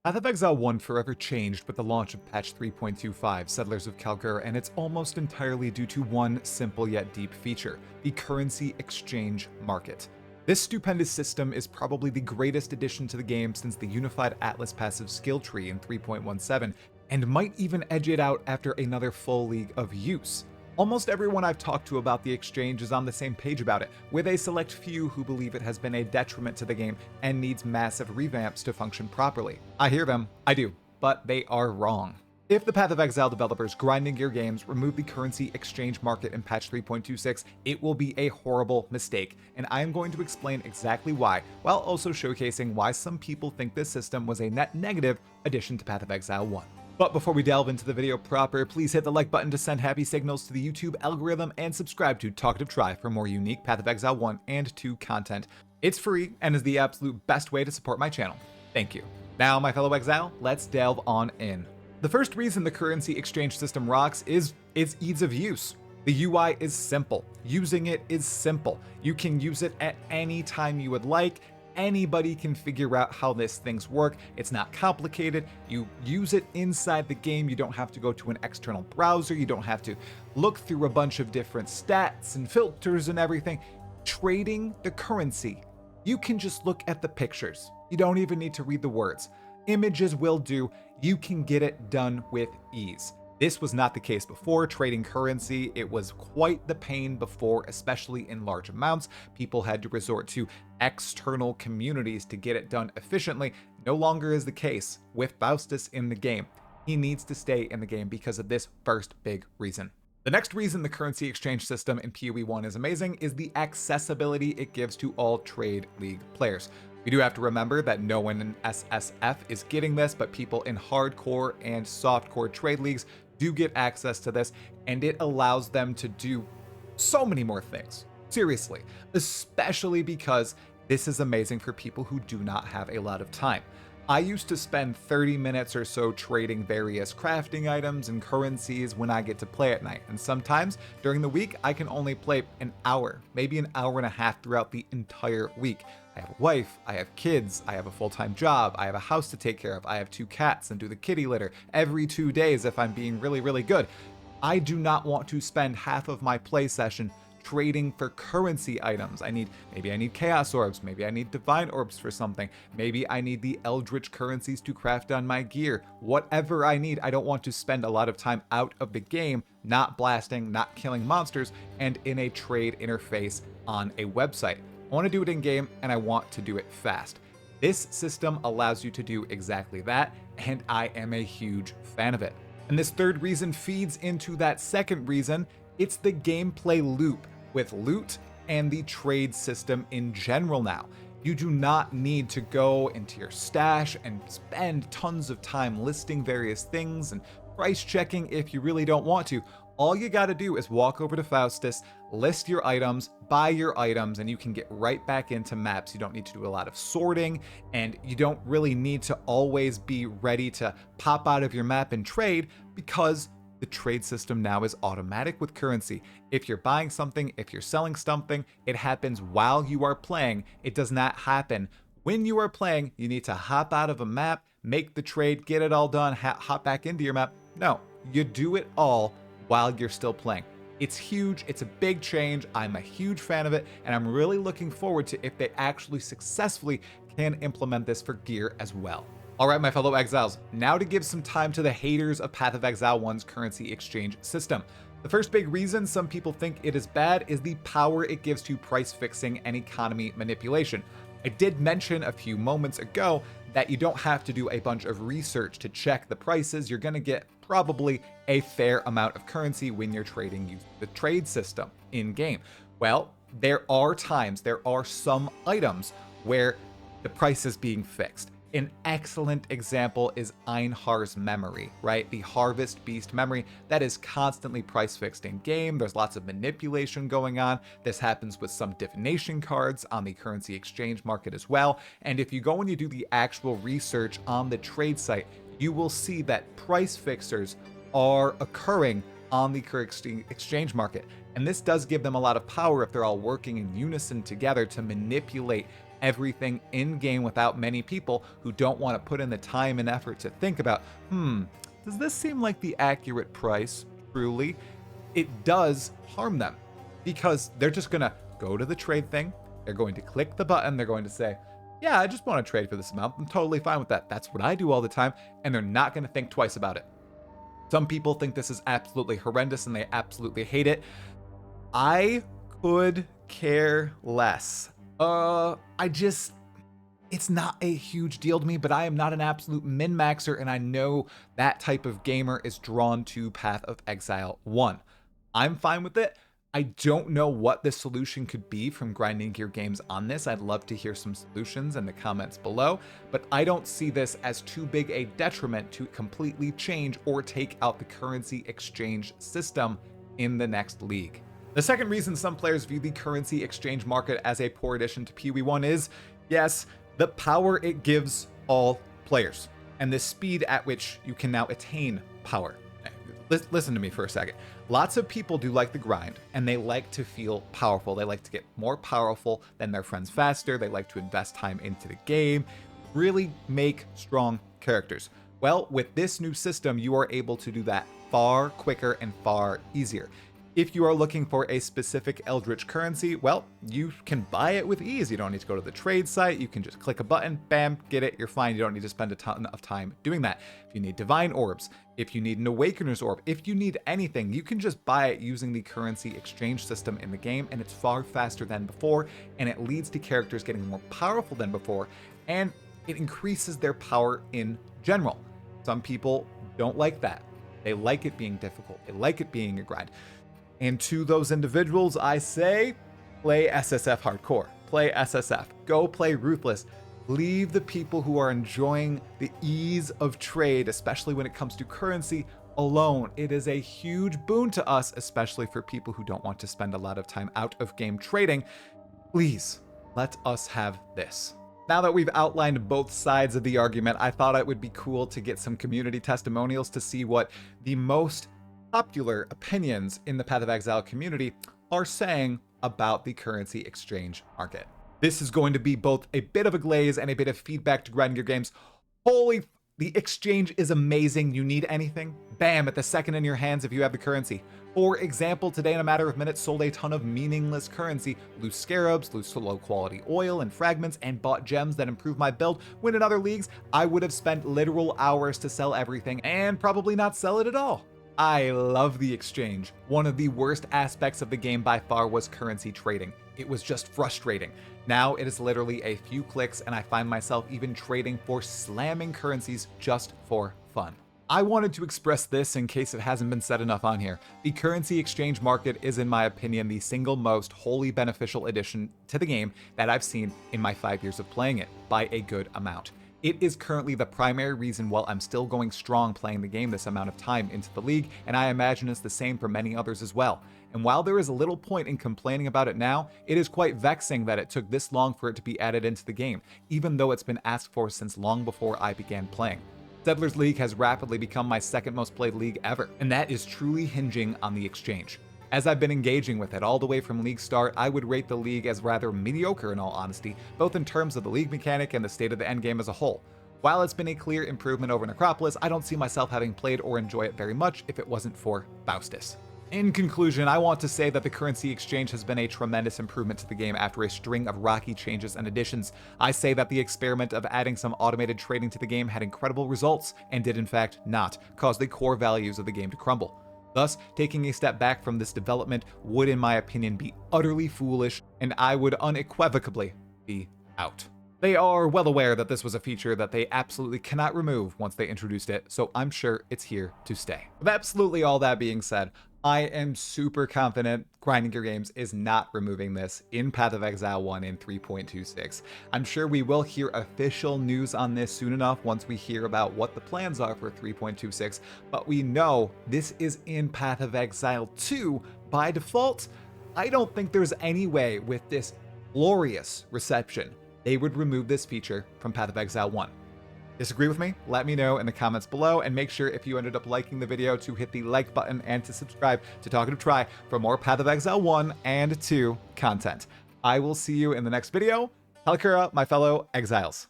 Path of Exile 1 forever changed with the launch of patch 3.25, Settlers of Kalguur, and it's almost entirely due to one simple yet deep feature, the currency exchange market. This stupendous system is probably the greatest addition to the game since the unified Atlas passive skill tree in 3.17, and might even edge it out after another full league of use. Almost everyone I've talked to about the exchange is on the same page about it, with a select few who believe it has been a detriment to the game and needs massive revamps to function properly. I hear them, I do, but they are wrong. If the Path of Exile developers grinding your games remove the currency exchange market in patch 3.26, it will be a horrible mistake, and I am going to explain exactly why, while also showcasing why some people think this system was a net negative addition to Path of Exile 1. But before we delve into the video proper, please hit the like button to send happy signals to the YouTube algorithm and subscribe to Talkative Try for more unique Path of Exile 1 and 2 content. It's free and is the absolute best way to support my channel. Thank you. Now, my fellow exile, let's delve on in. The first reason the currency exchange system rocks is its ease of use. The UI is simple. Using it is simple. You can use it at any time you would like. Anybody can figure out how these things work. It's not complicated. You use it inside the game. You don't have to go to an external browser. You don't have to look through a bunch of different stats and filters and everything. Trading the currency, you can just look at the pictures. You don't even need to read the words. Images will do. You can get it done with ease. This was not the case before. Trading currency, it was quite the pain before, especially in large amounts. People had to resort to external communities to get it done efficiently. No longer is the case with Faustus in the game. He needs to stay in the game because of this first big reason. The next reason the currency exchange system in PoE 1 is amazing is the accessibility it gives to all trade league players. We do have to remember that no one in SSF is getting this, but people in hardcore and softcore trade leagues do get access to this, and it allows them to do so many more things. Seriously, especially because this is amazing for people who do not have a lot of time. I used to spend 30 minutes or so trading various crafting items and currencies when I get to play at night, and sometimes during the week I can only play an hour, maybe an hour and a half throughout the entire week. I have a wife, I have kids, I have a full-time job, I have a house to take care of, I have 2 cats and do the kitty litter every 2 days if I'm being really good. I do not want to spend half of my play session trading for currency items. Maybe I need chaos orbs, maybe I need divine orbs for something, maybe I need the eldritch currencies to craft on my gear. Whatever I need, I don't want to spend a lot of time out of the game, not blasting, not killing monsters, and in a trade interface on a website. I want to do it in game, and I want to do it fast. This system allows you to do exactly that, and I am a huge fan of it. And this third reason feeds into that second reason. It's the gameplay loop with loot and the trade system in general now. You do not need to go into your stash and spend tons of time listing various things and price checking if you really don't want to. All you got to do is walk over to Faustus, list your items, buy your items, and you can get right back into maps. You don't need to do a lot of sorting, and you don't really need to always be ready to pop out of your map and trade, because the trade system now is automatic with currency. If you're buying something, if you're selling something, it happens while you are playing. It does not happen when you are playing. You need to hop out of a map, make the trade, get it all done, hop back into your map. No, you do it all while you're still playing. It's huge. It's a big change. I'm a huge fan of it, and I'm really looking forward to if they actually successfully can implement this for gear as well. All right, my fellow exiles, now to give some time to the haters of Path of Exile 1's currency exchange system. The first big reason some people think it is bad is the power it gives to price fixing and economy manipulation. I did mention a few moments ago that you don't have to do a bunch of research to check the prices. You're going to get probably a fair amount of currency when you're trading using the trade system in game. Well, there are some items where the price is being fixed. An excellent example is Einhar's memory, right? The Harvest Beast memory that is constantly price fixed in game. There's lots of manipulation going on. This happens with some divination cards on the currency exchange market as well. And if you go and you do the actual research on the trade site, you will see that price fixers are occurring on the currency exchange market. And this does give them a lot of power if they're all working in unison together to manipulate everything in game without many people who don't want to put in the time and effort to think about, does this seem like the accurate price? Truly, it does harm them because they're just going to go to the trade thing. They're going to click the button. They're going to say, yeah, I just want to trade for this amount. I'm totally fine with that. That's what I do all the time. And they're not going to think twice about it. Some people think this is absolutely horrendous and they absolutely hate it. I could care less. It's not a huge deal to me, but I am not an absolute min-maxer, and I know that type of gamer is drawn to Path of Exile 1. I'm fine with it. I don't know what the solution could be from Grinding Gear Games on this. I'd love to hear some solutions in the comments below, but I don't see this as too big a detriment to completely change or take out the currency exchange system in the next league. The second reason some players view the currency exchange market as a poor addition to PoE 1 is, yes, the power it gives all players, and the speed at which you can now attain power. Listen to me for a second. Lots of people do like the grind, and they like to feel powerful. They like to get more powerful than their friends faster. They like to invest time into the game, really make strong characters. Well, with this new system, you are able to do that far quicker and far easier. If you are looking for a specific Eldritch currency, well, you can buy it with ease. You don't need to go to the trade site. You can just click a button, bam, get it, you're fine. You don't need to spend a ton of time doing that. If you need Divine Orbs, if you need an Awakener's Orb, if you need anything, you can just buy it using the currency exchange system in the game, and it's far faster than before, and it leads to characters getting more powerful than before, and it increases their power in general. Some people don't like that. They like it being difficult. They like it being a grind. And to those individuals, I say, play SSF hardcore. Play SSF. Go play Ruthless. Leave the people who are enjoying the ease of trade, especially when it comes to currency, alone. It is a huge boon to us, especially for people who don't want to spend a lot of time out of game trading. Please, let us have this. Now that we've outlined both sides of the argument, I thought it would be cool to get some community testimonials to see what the most popular opinions in the Path of Exile community are saying about the currency exchange market. This is going to be both a bit of a glaze and a bit of feedback to Grinding Gear Games. The exchange is amazing. You need anything? Bam, at the second in your hands if you have the currency. For example, today in a matter of minutes sold a ton of meaningless currency, loose scarabs, loose low quality oil and fragments, and bought gems that improve my build, when in other leagues, I would have spent literal hours to sell everything and probably not sell it at all. I love the exchange. One of the worst aspects of the game by far was currency trading. It was just frustrating. Now it is literally a few clicks and I find myself even trading for slamming currencies just for fun. I wanted to express this in case it hasn't been said enough on here. The currency exchange market is, in my opinion, the single most wholly beneficial addition to the game that I've seen in my 5 years of playing it, by a good amount. It is currently the primary reason why I'm still going strong playing the game this amount of time into the league, and I imagine it's the same for many others as well. And while there is a little point in complaining about it now, it is quite vexing that it took this long for it to be added into the game, even though it's been asked for since long before I began playing. Settlers League has rapidly become my second most played league ever, and that is truly hinging on the exchange. As I've been engaging with it all the way from league start, I would rate the league as rather mediocre in all honesty, both in terms of the league mechanic and the state of the endgame as a whole. While it's been a clear improvement over Necropolis, I don't see myself having played or enjoy it very much if it wasn't for Faustus. In conclusion, I want to say that the currency exchange has been a tremendous improvement to the game after a string of rocky changes and additions. I say that the experiment of adding some automated trading to the game had incredible results, and did in fact not cause the core values of the game to crumble. Thus, taking a step back from this development would, in my opinion, be utterly foolish, and I would unequivocally be out. They are well aware that this was a feature that they absolutely cannot remove once they introduced it, so I'm sure it's here to stay. With absolutely all that being said, I am super confident Grinding Gear Games is not removing this in Path of Exile 1 in 3.26. I'm sure we will hear official news on this soon enough once we hear about what the plans are for 3.26, but we know this is in Path of Exile 2 by default. I don't think there's any way with this glorious reception they would remove this feature from Path of Exile 1. Disagree with me? Let me know in the comments below, and make sure if you ended up liking the video to hit the like button and to subscribe to Talkative Try for more Path of Exile 1 and 2 content. I will see you in the next video. Kalguur, my fellow exiles.